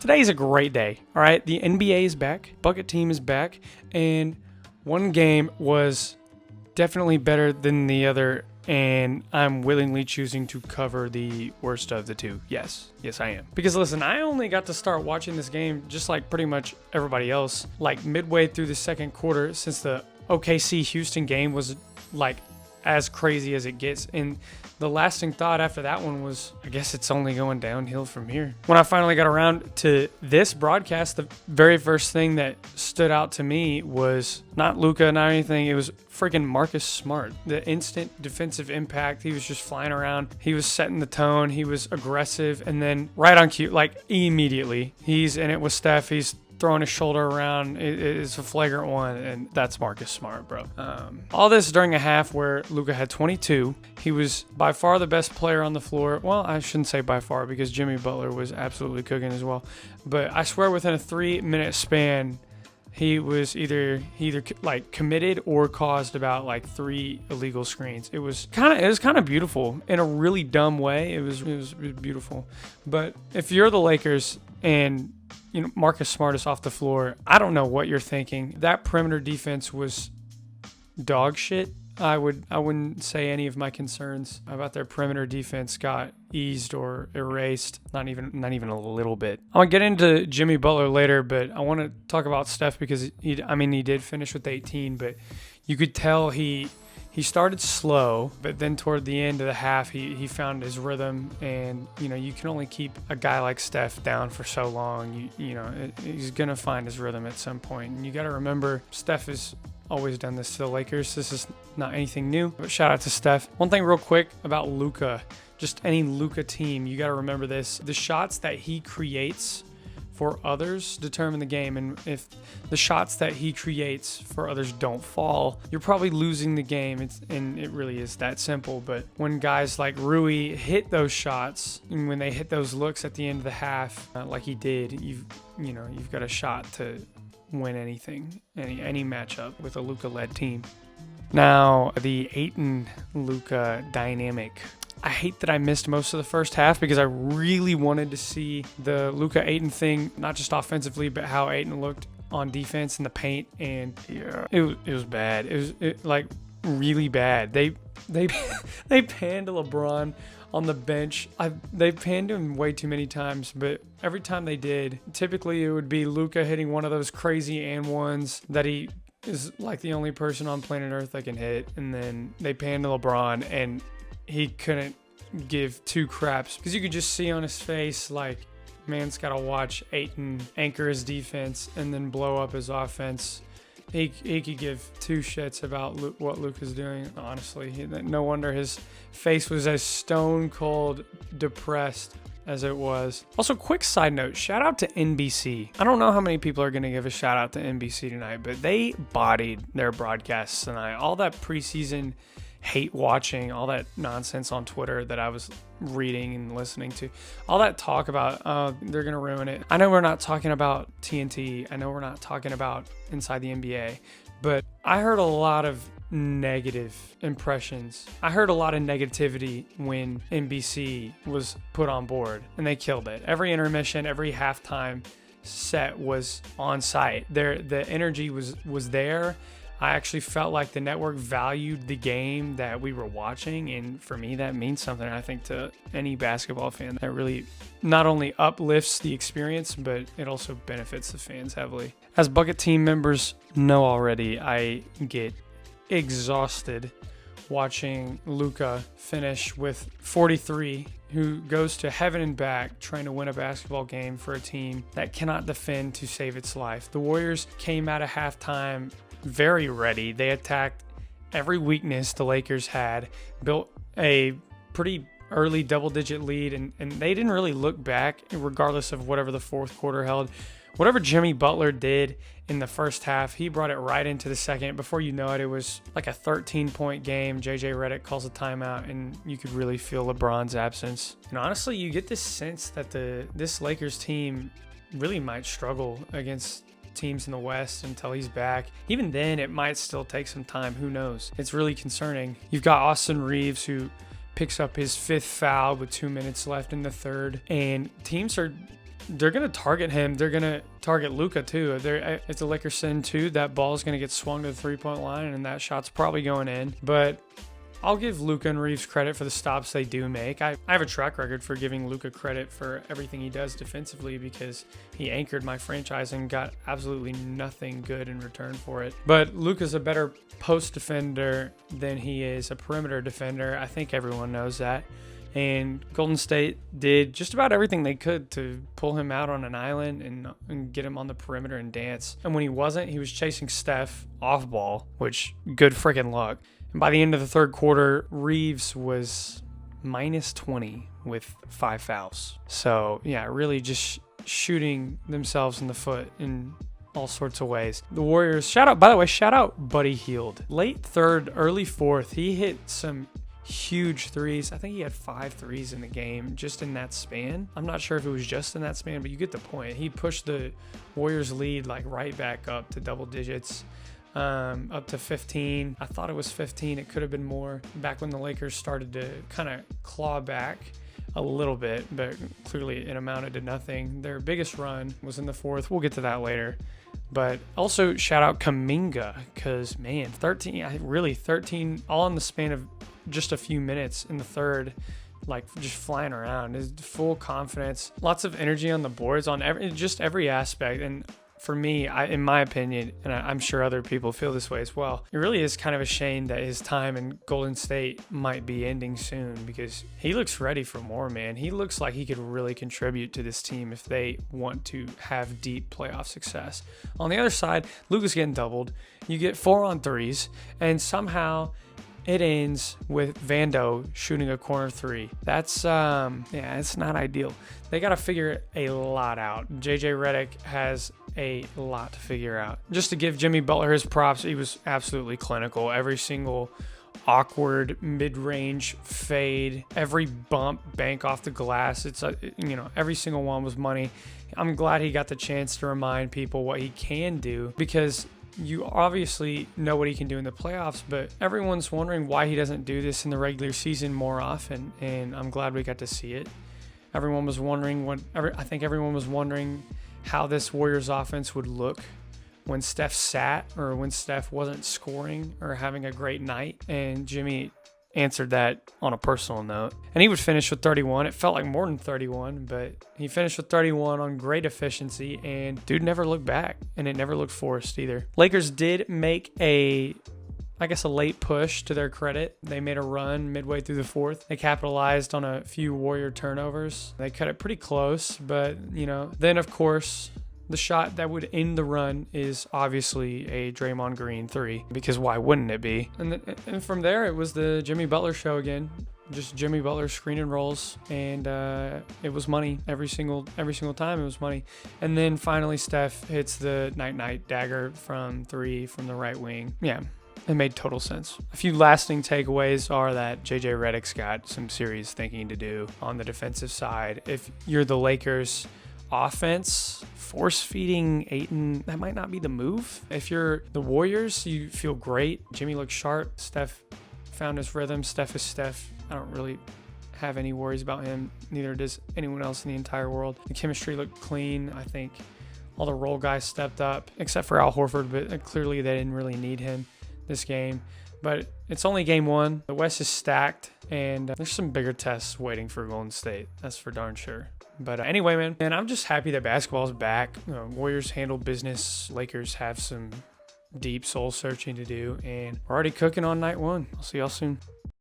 Today's a great day, all right? The NBA is back, BucketTeam is back, and one game was definitely better than the other, and I'm willingly choosing to cover the worst of the two. Yes, I am. Because listen, I only got to start watching this game just like pretty much everybody else, like midway through the second quarter, since the OKC Houston game was like as crazy as it gets. And the lasting thought after that one was, I guess it's only going downhill from here. When I finally got around to this broadcast, the very first thing that stood out to me was not Luka, not anything. It was freaking Marcus Smart. The instant defensive impact. He was just flying around. He was setting the tone. He was aggressive. And then right on cue, like immediately, he's in it with Steph. He's throwing his shoulder around. It's a flagrant one, and that's Marcus Smart, bro. All this during a half where Luka had 22. He was by far the best player on the floor. Well, I shouldn't say by far because Jimmy Butler was absolutely cooking as well. But I swear within a 3-minute span, he was either like committed or caused about like 3 illegal screens. It was kind of beautiful in a really dumb way. It was beautiful. But if you're the Lakers and Marcus Smart is off the floor, I don't know what you're thinking. That perimeter defense was dog shit. I wouldn't say any of my concerns about their perimeter defense got eased or erased, not even a little bit. I'm gonna get into Jimmy Butler later, but I want to talk about Steph because he did finish with 18, but you could tell he started slow, but then toward the end of the half, he found his rhythm. And, you can only keep a guy like Steph down for so long. He's going to find his rhythm at some point. And you got to remember, Steph has always done this to the Lakers. This is not anything new, but shout out to Steph. One thing real quick about Luka, just any Luka team, you got to remember this. The shots that he creates for others determine the game, and if the shots that he creates for others don't fall, you're probably losing the game. And it really is that simple. But when guys like Rui hit those shots, and when they hit those looks at the end of the half, like he did, you've got a shot to win anything, any matchup with a Luka-led team. Now, the Ayton-Luka dynamic. I hate that I missed most of the first half because I really wanted to see the Luka Ayton thing, not just offensively, but how Ayton looked on defense in the paint. And yeah, it was bad. It was like really bad. They panned LeBron on the bench. They panned him way too many times, but every time they did, typically it would be Luka hitting one of those crazy and ones that he is like the only person on planet Earth that can hit. And then they panned to LeBron and he couldn't give 2 craps because you could just see on his face, like, man's got to watch Ayton anchor his defense and then blow up his offense. He could give 2 shits about what Luke is doing, honestly. No wonder his face was as stone cold depressed as it was. Also, quick side note, shout out to NBC. I don't know how many people are going to give a shout out to NBC tonight, but they bodied their broadcasts tonight. All that preseason hate watching, all that nonsense on Twitter that I was reading and listening to, all that talk about they're gonna ruin it. I know we're not talking about TNT, I know we're not talking about Inside the NBA, but I heard a lot of negative impressions. I heard a lot of negativity when NBC was put on board, and they killed it. Every intermission, every halftime set was on site. The energy was there. I actually felt like the network valued the game that we were watching, and for me, that means something, I think, to any basketball fan. That really not only uplifts the experience, but it also benefits the fans heavily. As BucketTeam members know already, I get exhausted watching Luka finish with 43, who goes to heaven and back trying to win a basketball game for a team that cannot defend to save its life. The Warriors came out of halftime very ready. They attacked every weakness the Lakers had, built a pretty early double-digit lead, and they didn't really look back regardless of whatever the fourth quarter held. Whatever Jimmy Butler did in the first half, he brought it right into the second. Before you know it, it was like a 13-point game. JJ Redick calls a timeout, and you could really feel LeBron's absence. And honestly, you get this sense that this Lakers team really might struggle against teams in the West until he's back. Even then, it might still take some time. Who knows? It's really concerning. You've got Austin Reaves, who picks up his 5th foul with 2 minutes left in the third, and teams are they're gonna target him. They're gonna target Luka too. If the Lakers send 2, that ball is gonna get swung to the 3-point line, and that shot's probably going in. But I'll give Luka and Reaves credit for the stops they do make. I have a track record for giving Luka credit for everything he does defensively because he anchored my franchise and got absolutely nothing good in return for it. But Luka's a better post defender than he is a perimeter defender. I think everyone knows that. And Golden State did just about everything they could to pull him out on an island and get him on the perimeter and dance. And when he wasn't, he was chasing Steph off ball, which good freaking luck. And by the end of the third quarter, Reaves was minus 20 with 5 fouls. So, yeah, really just shooting themselves in the foot in all sorts of ways. The Warriors, shout out Buddy Hield. Late third, early fourth, he hit some huge threes. I think he had 5 threes in the game just in that span. I'm not sure if it was just in that span, but you get the point. He pushed the Warriors lead like right back up to double digits. Up to 15. I thought it was 15. It could have been more back when the Lakers started to kind of claw back a little bit, but clearly it amounted to nothing. Their biggest run was in the fourth. We'll get to that later. But also shout out Kuminga because, man, 13 all in the span of just a few minutes in the third, like just flying around. His full confidence, lots of energy on the boards on every aspect. And for me, in my opinion, and I'm sure other people feel this way as well, it really is kind of a shame that his time in Golden State might be ending soon because he looks ready for more, man. He looks like he could really contribute to this team if they want to have deep playoff success. On the other side, Luka's getting doubled. You get 4 on 3s, and somehow it ends with Vando shooting a corner 3. That's, it's not ideal. They got to figure a lot out. JJ Redick has a lot to figure out. Just to give Jimmy Butler his props, he was absolutely clinical. Every single awkward mid-range fade, every bump, bank off the glass, every single one was money. I'm glad he got the chance to remind people what he can do because you obviously know what he can do in the playoffs, but everyone's wondering why he doesn't do this in the regular season more often, and I'm glad we got to see it. Everyone was wondering how this Warriors offense would look when Steph sat or when Steph wasn't scoring or having a great night, and Jimmy answered that on a personal note. And he would finish with 31. It felt like more than 31, but he finished with 31 on great efficiency, and dude never looked back, and it never looked forced either. Lakers did make a late push to their credit. They made a run midway through the fourth. They capitalized on a few Warrior turnovers. They cut it pretty close, but, then of course, the shot that would end the run is obviously a Draymond Green 3, because why wouldn't it be? And from there, it was the Jimmy Butler show again. Just Jimmy Butler screen and rolls, and it was money every single time. It was money, and then finally Steph hits the night dagger from 3 from the right wing. Yeah. It made total sense. A few lasting takeaways are that JJ Redick's got some serious thinking to do on the defensive side. If you're the Lakers offense, force-feeding Ayton, that might not be the move. If you're the Warriors, you feel great. Jimmy looks sharp. Steph found his rhythm. Steph is Steph. I don't really have any worries about him. Neither does anyone else in the entire world. The chemistry looked clean. I think all the role guys stepped up, except for Al Horford, but clearly they didn't really need him this game. But it's only game 1. The West is stacked, and there's some bigger tests waiting for Golden State. That's for darn sure. But anyway, man, I'm just happy that basketball's back. Warriors handle business. Lakers have some deep soul searching to do, and we're already cooking on night 1. I'll see y'all soon.